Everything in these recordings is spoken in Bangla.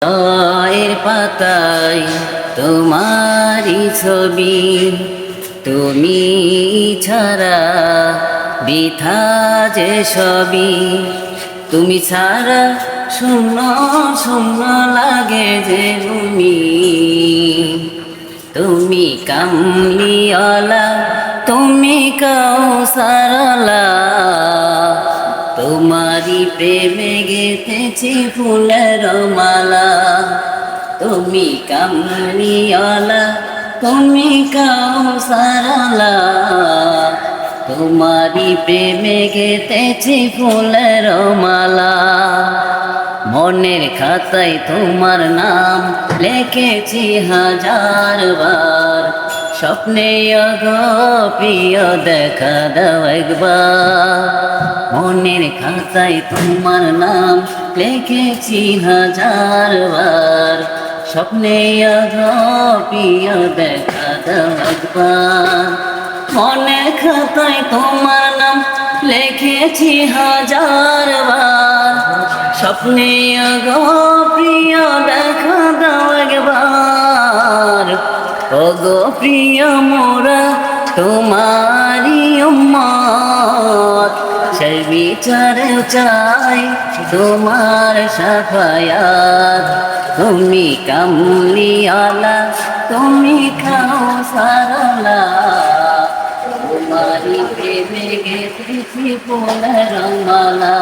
এর পাতায় তোমারই ছবি, তুমি ছাড়া বৃথা যে সবই। তুমি ছাড়া শূন্য শূন্য লাগে যে ভূমি। তুমি কামলিওয়ালা, তুমি কাউসারওয়ালা, তোমারি প্রেমে গেঁথেছি ফুলের মালা। তুমি কামলিওয়ালা, তুমি কাউসারওয়ালা, তোমারি প্রেমে গেঁথেছি ফুলের মালা। মনের খাতায় তোমার নাম লিখেছি হাজার বার, স্বপ্নে গো প্রিয় দেখা দাও একবার। মনের খাতায় তোমার নাম লিখেছি হাজার বার, স্বপ্নে গো প্রিয় দেখা দাও একবার। মনের খাতায় তোমার নাম লিখেছি হাজার বার, স্বপ্নে গো প্রিয় দেখা দাও একবার। ও গো প্রিয় মোরা তোমারি উম্মত, সেই বিচারে চাই তোমার শাফায়াত। তুমি কামলিওয়ালা, তুমি কাউসারওয়ালা, তোমারি প্রেমে গেঁথেছি ফুলের মালা।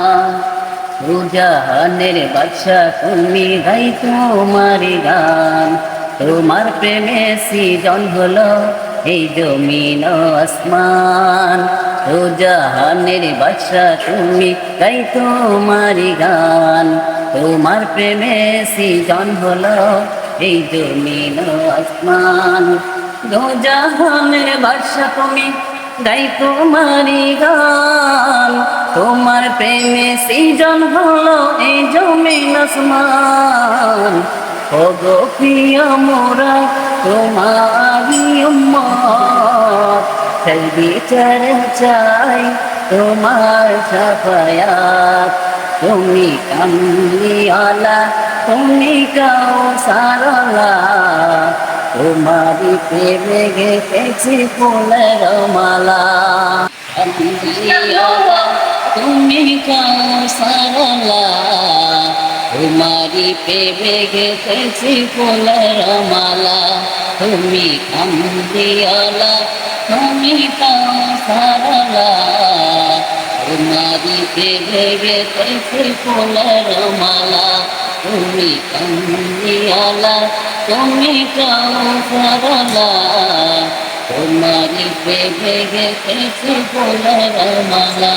জাহানের বাদশা তুমি, গাই তোমারি গান। তোমার প্রেমে সৃজন হলো এই জমিন আসমান। জাহানের বাদশা তুমি, গাই তোমারি গান। তোমার প্রেমে সৃজন হলো এই জমিন আসমান। জাহানের বাদশা তুমি, গাই তোমারি গান। তোমার প্রেমে সৃজন হলো এই জমিন আসমান। ও গো প্রিয় মোরা তোমারি উম্মত, সেই বিচারে চাই তোমার শাফায়াত। তুমি কামলিওয়ালা, তুমি কাউসারওয়ালা, তোমারি প্রেমে গেঁথেছি ফুলের মালা। কামলিওয়ালা, তুমি কাউসারওয়ালা, তোমারি প্রেমে গেঁথেছি ফুলের মালা। তুমি কামলিওয়ালা, তুমি কাউসারওয়ালা, তোমারি প্রেমে গেঁথেছি ফুলের মালা। তুমি কামলিওয়ালা, তুমি কাউসারওয়ালা, তোমারি প্রেমে গেঁথেছি ফুলের মালা।